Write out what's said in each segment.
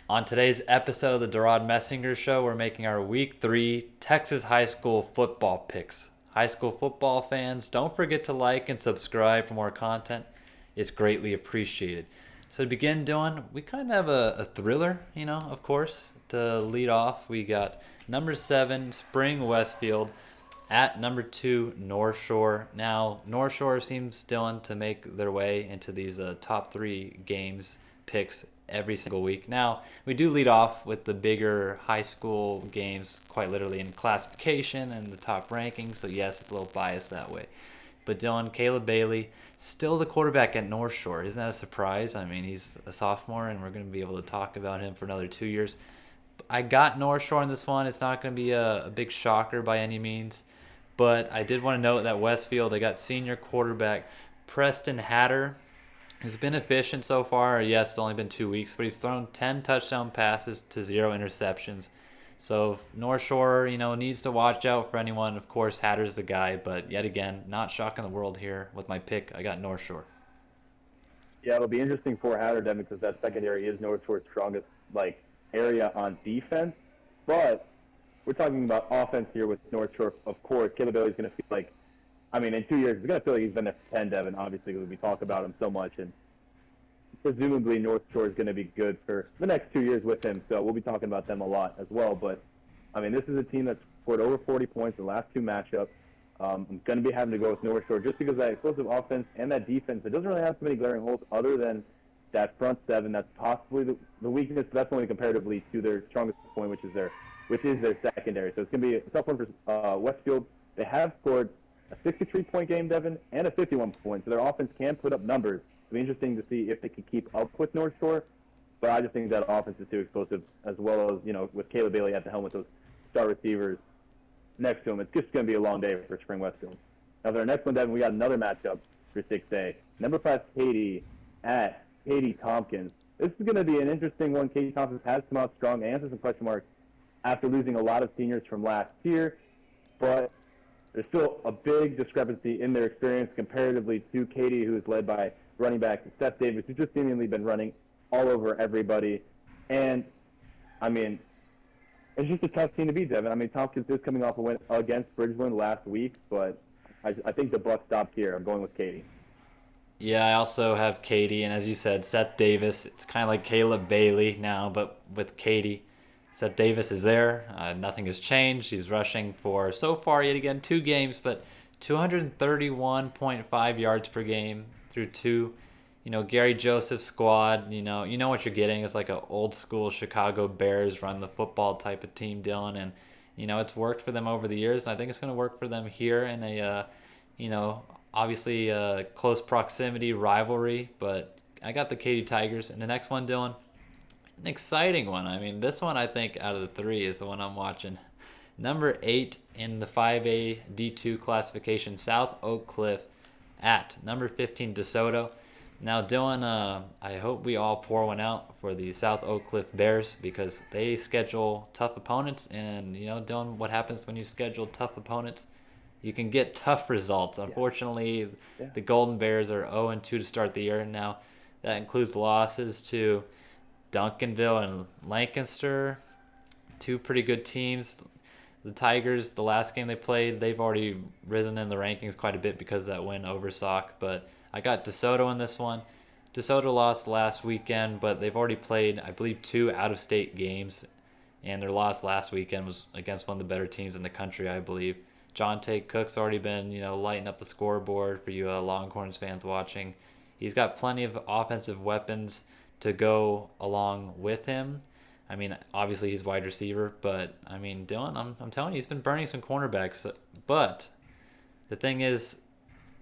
On today's episode of the DeRaud-Messinger Show, we're making our Week 3 Texas high school football picks. High school football fans, don't forget to like and subscribe for more content. It's greatly appreciated. So to begin doing, we kind of have a thriller, of course. To lead off, we got number 7, Spring Westfield, at number 2, North Shore. Now, North Shore seems, Dylan, to make their way into these top 3 games picks every single week. Now, we do lead off with the bigger high school games, quite literally in classification and the top rankings. So, yes, it's a little biased that way. But Dylan, Caleb Bailey, still the quarterback at North Shore. Isn't that a surprise? I mean, he's a sophomore, and we're going to be able to talk about him for another 2 years. I got North Shore in this one. It's not going to be a big shocker by any means. But I did want to note that Westfield, they got senior quarterback Preston Hatter. He's been efficient so far. Yes, it's only been 2 weeks, but he's thrown 10 touchdown passes to 0 interceptions. So North Shore, needs to watch out for anyone. Of course, Hatter's the guy, but yet again, not shocking the world here with my pick. I got North Shore. Yeah, it'll be interesting for Hatter, Devon, because that secondary is North Shore's strongest area on defense. But we're talking about offense here with North Shore. Of course, Caleb Bailey's going to feel like, in 2 years, he's going to feel like he's been there for 10, Devon, obviously, because we talk about him so much. And presumably North Shore is going to be good for the next 2 years with him. So we'll be talking about them a lot as well. But, this is a team that's scored over 40 points in the last 2 matchups. I'm going to be having to go with North Shore just because that explosive offense and that defense, it doesn't really have so many glaring holes other than that front seven. That's possibly the weakness, but that's only comparatively to their strongest point, which is their secondary. So it's going to be a tough one for Westfield. They have scored a 63-point game, Devon, and a 51-point. So their offense can put up numbers. It'll be interesting to see if they can keep up with North Shore. But I just think that offense is too explosive, as well as, with Caleb Bailey at the helm with those star receivers next to him. It's just going to be a long day for Spring Westfield. Now, for our next one, Devon, we got another matchup for 6A. Number 5, Katy at Katy Tompkins. This is going to be an interesting one. Katy Tompkins has come out strong and answered some question marks after losing a lot of seniors from last year. But there's still a big discrepancy in their experience comparatively to Katy, who is led by running back Seth Davis, who's just seemingly been running all over everybody. And, it's just a tough team to beat, Devon. Tompkins is coming off a win against Bridgeland last week, but I think the buck stopped here. I'm going with Katy. Yeah, I also have Katy, and as you said, Seth Davis. It's kind of like Caleb Bailey now, but with Katy. Seth Davis is there. Nothing has changed. He's rushing for, so far, yet again, 2 games, but 231.5 yards per game through 2. Gary Joseph's squad, you know what you're getting. It's like an old school Chicago Bears run the football type of team, Dylan, and it's worked for them over the years. And I think it's going to work for them here in a obviously close proximity rivalry. But I got the Katy Tigers. And the next one, Dylan, an exciting one. This one I think out of the 3 is the one I'm watching. Number 8 in the 5A D2 classification, South Oak Cliff at number 15, DeSoto. Now, Dylan, I hope we all pour one out for the South Oak Cliff Bears because they schedule tough opponents. And, Dylan, what happens when you schedule tough opponents? You can get tough results. Unfortunately, the Golden Bears are 0-2 to start the year. Now, that includes losses to Duncanville and Lancaster, 2 pretty good teams. The Tigers, the last game they played, they've already risen in the rankings quite a bit because of that win over Sauk. But I got DeSoto in this one. DeSoto lost last weekend, but they've already played, I believe, 2 out-of-state games. And their loss last weekend was against one of the better teams in the country, I believe. Jonte Cook's already been, lighting up the scoreboard for you Longhorns fans watching. He's got plenty of offensive weapons to go along with him. Obviously he's wide receiver, but Dylan, I'm telling you, he's been burning some cornerbacks. But the thing is,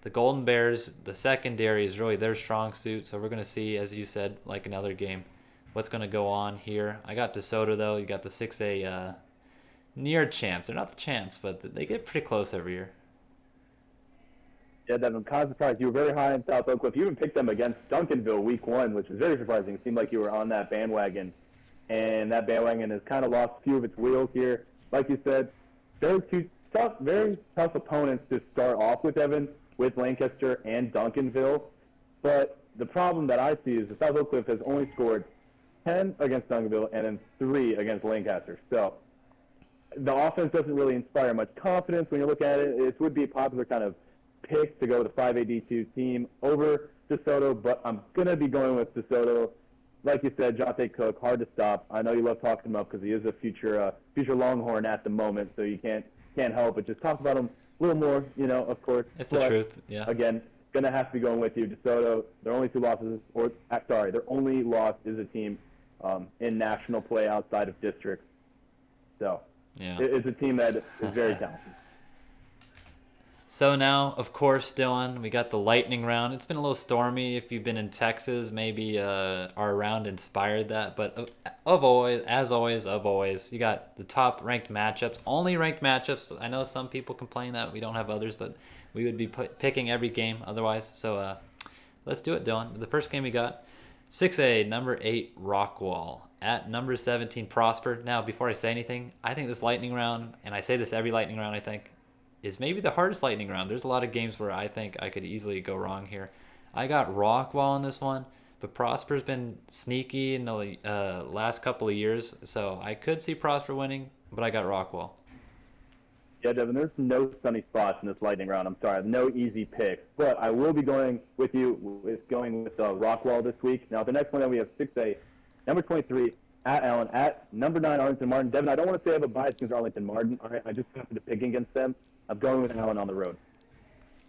the Golden Bears, the secondary is really their strong suit. So we're going to see, as you said, like another game, what's going to go on here. I got DeSoto, though. You got the 6A near champs. They're not the champs, but they get pretty close every year. Yeah, Devon, I'm kind of surprised. You were very high in South Oak Cliff. You even picked them against Duncanville week 1, which was very surprising. It seemed like you were on that bandwagon. And that bandwagon has kind of lost a few of its wheels here. Like you said, very tough opponents to start off with, Devon, with Lancaster and Duncanville. But the problem that I see is that South Oak Cliff has only scored 10 against Duncanville, and then 3 against Lancaster. So the offense doesn't really inspire much confidence when you look at it. It would be a popular kind of pick to go with the 5AD2 team over DeSoto, but I'm going to be going with DeSoto. Like you said, Jonte Cook, hard to stop. I know you love talking him up because he is a future Longhorn at the moment, so you can't help but just talk about him a little more, of course. It's the truth, yeah. Again, going to have to be going with you. DeSoto, their only 2 losses, their only loss is a team in national play outside of districts. So yeah. It's a team that is very talented. So now, of course, Dylan, we got the lightning round. It's been a little stormy. If you've been in Texas, maybe our round inspired that. But as always, you got the top ranked matchups, only ranked matchups. I know some people complain that we don't have others, but we would be picking every game otherwise. So let's do it, Dylan. The first game we got, 6A, number 8, Rockwall. At number 17, Prosper. Now, before I say anything, I think this lightning round, and I say this every lightning round, I think, is maybe the hardest lightning round. There's a lot of games where I think I could easily go wrong here. I got Rockwall in this one, but Prosper's been sneaky in the last couple of years, so I could see Prosper winning, but I got Rockwall. Yeah, Devin, there's no sunny spots in this lightning round. I'm sorry, no easy picks, but I will be going with Rockwall this week. Now, the next one that we have 6A, number 23, at Allen, at number 9, Arlington Martin. Devin, I don't want to say I have a bias against Arlington Martin. All right, I just have to pick against them. I'm going with Allen on the road.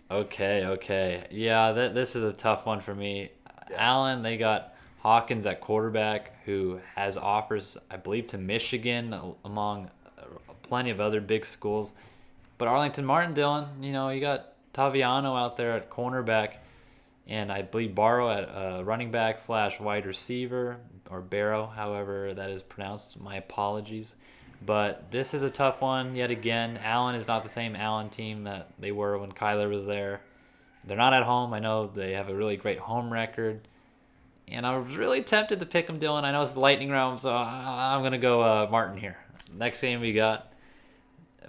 Okay. Yeah, this is a tough one for me. Yeah. Allen, they got Hawkins at quarterback, who has offers, I believe, to Michigan, among plenty of other big schools. But Arlington Martin, Dylan, you got Taviano out there at cornerback, and I believe Barrow at running back / wide receiver, or Barrow, however that is pronounced. My apologies. But this is a tough one yet again. Allen is not the same Allen team that they were when Kyler was there. They're not at home. I know they have a really great home record. And I was really tempted to pick them, Dylan. I know it's the lightning round, so I'm going to go Martin here. Next game we got,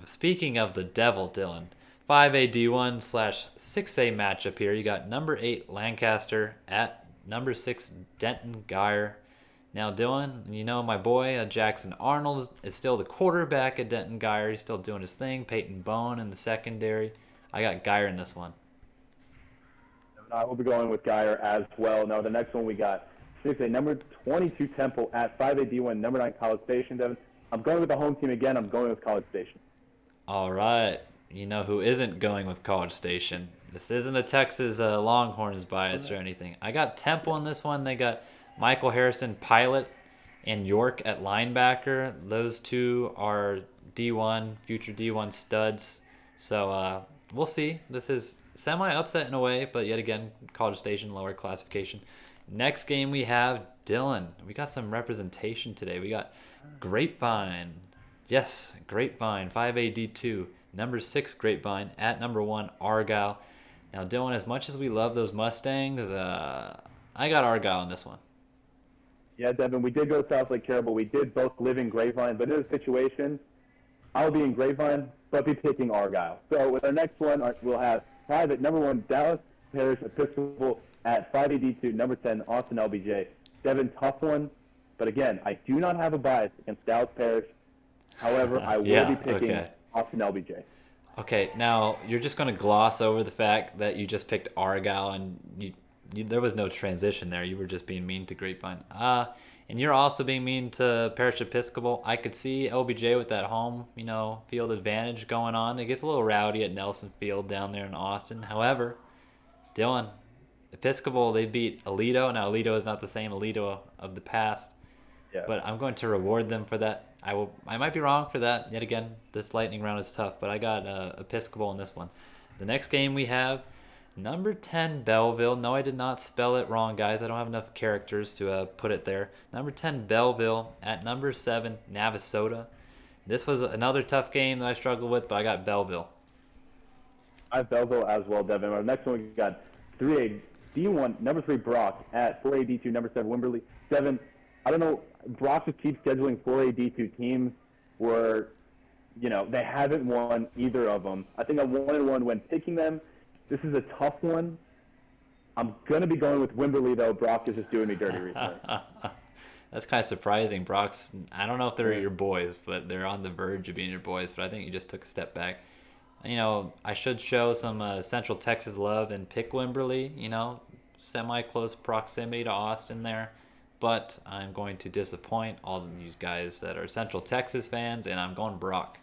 speaking of the devil, Dylan, 5A D1 / 6A matchup here. You got number 8 Lancaster at number 6 Denton Geyer. Now, Dylan, my boy Jackson Arnold is still the quarterback at Denton Geyer. He's still doing his thing. Peyton Bone in the secondary. I got Geyer in this one. I will be going with Geyer as well. Now, the next one we got 6A, number 22 Temple at 5A D1, number 9 College Station, Devin. I'm going with the home team again. I'm going with College Station. All right. You know who isn't going with College Station? This isn't a Texas Longhorns bias or anything. I got Temple in this one. They got Michael Harrison, Pilot, and York at linebacker. Those two are D1, future D1 studs. So we'll see. This is semi-upset in a way, but yet again, College Station, lower classification. Next game we have Dylan. We got some representation today. We got Grapevine. Yes, Grapevine, 5AD2. Number 6 Grapevine at number 1 Argyle. Now, Dylan, as much as we love those Mustangs, I got Argyle in this one. Yeah, Devin, we did go to South Lake Carroll, we did both live in Grapevine. But in this situation, I'll be in Grapevine, but be picking Argyle. So with our next one, we'll have private number 1 Dallas Parish Episcopal at 5AD2, number 10 Austin LBJ. Devin, tough one, but again, I do not have a bias against Dallas Parish. However, I will be picking Austin LBJ. Okay, now you're just going to gloss over the fact that you just picked Argyle and you there was no transition there. You were just being mean to Grapevine. And you're also being mean to Parish Episcopal. I could see LBJ with that home, field advantage going on. It gets a little rowdy at Nelson Field down there in Austin. However, Dylan, Episcopal, they beat Aledo. Now, Aledo is not the same Aledo of the past. Yeah. But I'm going to reward them for that. I might be wrong for that. Yet again, this lightning round is tough, but I got Episcopal in this one. The next game we have, number 10 Belleville. No, I did not spell it wrong, guys. I don't have enough characters to put it there. Number 10 Belleville at number 7 Navasota. This was another tough game that I struggled with, but I got Belleville. I have Belleville as well, Devin. Our next one we got 3A D1 number 3 Brock at 4A D2 number 7 Wimberley. 7. I don't know. Brock just keeps scheduling 4A D2 teams where, they haven't won either of them. I think I'm 1-1 when picking them. This is a tough one. I'm going to be going with Wimberley, though. Brock is just doing me dirty recently. That's kind of surprising. Brock's, I don't know if they're your boys, but they're on the verge of being your boys. But I think you just took a step back. I should show some Central Texas love and pick Wimberley, semi-close proximity to Austin there. But I'm going to disappoint all of you guys that are Central Texas fans, and I'm going Brock.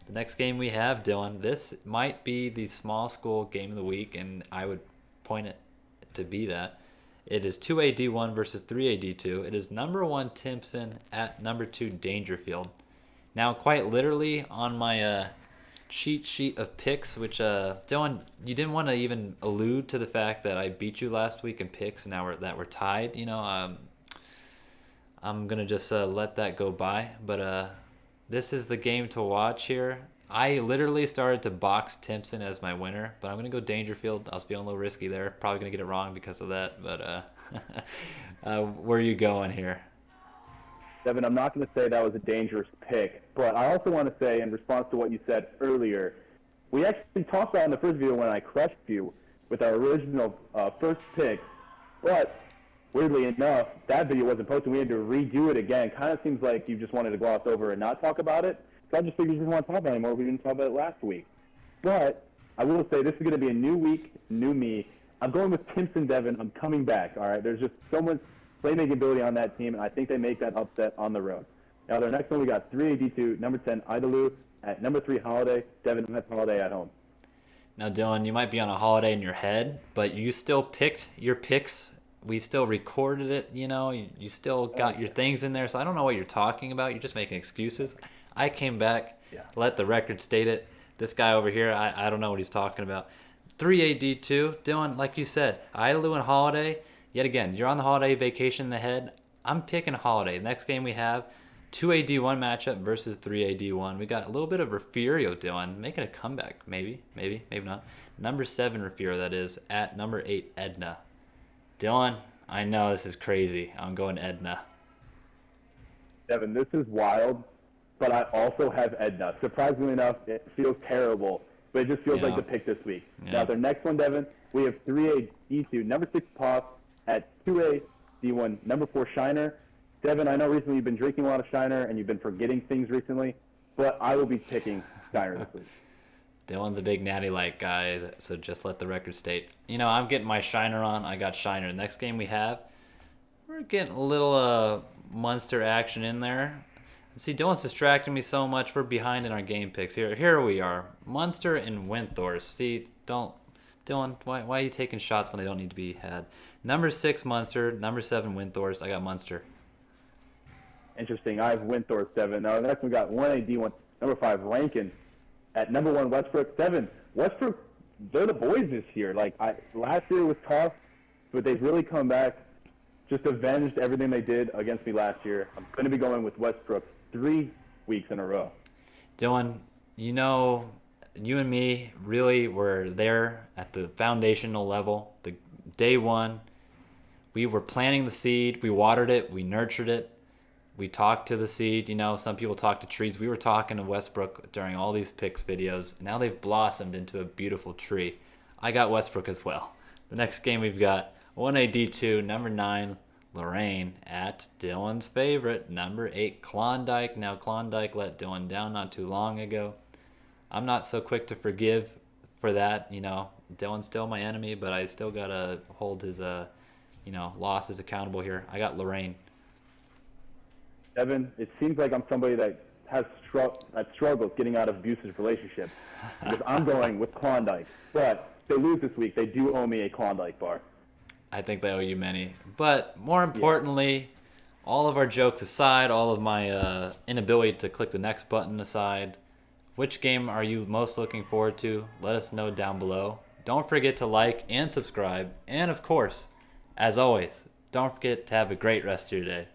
The next game we have, Dylan, this might be the small school game of the week, and I would point it to be that. It is 2AD1 versus 3AD2. It is number 1 Timpson at number 2 Dangerfield. Now, quite literally on my cheat sheet of picks, which Dylan, you didn't want to even allude to the fact that I beat you last week in picks, and now that we're tied. I'm gonna just let that go by. But this is the game to watch here. I literally started to box Timpson as my winner, but I'm gonna go Dangerfield. I was feeling a little risky there. Probably gonna get it wrong because of that. But where are you going here? Devin, I'm not going to say that was a dangerous pick, but I also want to say, in response to what you said earlier, we actually talked about in the first video when I crushed you with our original first pick, but weirdly enough, that video wasn't posted. We had to redo it again. Kind of seems like you just wanted to gloss over and not talk about it, so I just figured you didn't want to talk about it anymore. We didn't talk about it last week. But I will say this is going to be a new week, new me. I'm going with Timpson Devon. I'm coming back, all right? There's just so much playmaking ability on that team, and I think they make that upset on the road. Now, their next one, we got 3AD2, number 10, Idalou, at number 3, Holiday. Devin, that's Holiday at home. Now, Dylan, you might be on a holiday in your head, but you still picked your picks. We still recorded it, You still got your things in there, so I don't know what you're talking about. You're just making excuses. I came back, let the record state it. This guy over here, I don't know what he's talking about. 3AD2, Dylan, like you said, Idalou and Holiday. Yet again, you're on the holiday vacation in the head. I'm picking Holiday. Next game we have 2AD1 matchup versus 3AD1. We got a little bit of Refugio, Dylan, making a comeback. Maybe not. Number 7 Refugio, that is, at number 8 Edna. Dylan, I know this is crazy. I'm going Edna. Devin, this is wild, but I also have Edna. Surprisingly enough, it feels terrible, but it just feels like the pick this week. Yeah. Now, their next one, Devin, we have 3AD2, number 6 Pop, at 2AD1, number 4 Shiner. Devin, I know recently you've been drinking a lot of Shiner and you've been forgetting things recently, but I will be picking Shiner this week. Dylan's a big Natty Light guy, so just let the record state. I'm getting my Shiner on. I got Shiner. Next game we have, we're getting a little Munster action in there. See, Dylan's distracting me so much. We're behind in our game picks. Here we are. Munster and Windthorst. See, Dylan, why are you taking shots when they don't need to be had? Number 6, Munster. Number 7, Windthorst. I got Munster. Interesting. I have Windthorst, Devin. Now, next we got 1AD1, number 5, Rankin. At number 1, Westbrook. Devin, Westbrook, they're the boys this year. Last year was tough, but they've really come back, just avenged everything they did against me last year. I'm going to be going with Westbrook 3 weeks in a row. Dylan, you and me really were there at the foundational level. The day one, we were planting the seed. We watered it. We nurtured it. We talked to the seed. Some people talk to trees. We were talking to Westbrook during all these picks videos. Now they've blossomed into a beautiful tree. I got Westbrook as well. The next game we've got 1AD2, number 9, Lorraine at Dylan's favorite, number 8, Klondike. Now Klondike let Dylan down not too long ago. I'm not so quick to forgive for that. Dylan's still my enemy, but I still got to hold his losses accountable here. I got Lorraine. Devin, it seems like I'm somebody that has struggled getting out of abusive relationships because I'm going with Klondike. But if they lose this week, they do owe me a Klondike bar. I think they owe you many. But more importantly, all of our jokes aside, all of my inability to click the next button aside, which game are you most looking forward to? Let us know down below. Don't forget to like and subscribe. And of course, as always, don't forget to have a great rest of your day.